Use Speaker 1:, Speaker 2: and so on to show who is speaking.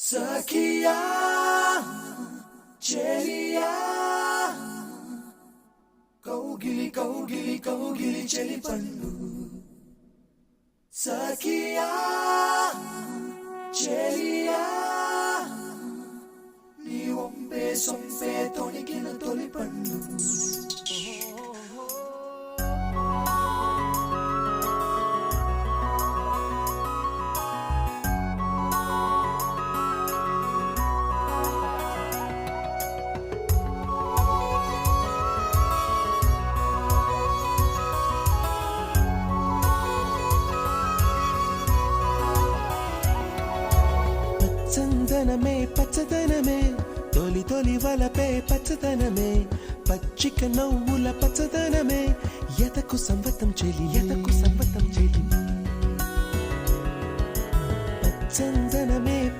Speaker 1: సఖియా చెలియా కౌగిలి కౌగిలి కౌగిలి చెలి పండు సఖియా చెలియా నీ ఒంపే సొంపే తొణికిన తొలి పండు
Speaker 2: చందనమే పచ్చదనమే తొలి తొలి వలపే పచ్చదనమే పచ్చిక నవ్వుల పచ్చదనమే ఎతకు సంవతం చెలి చందనమే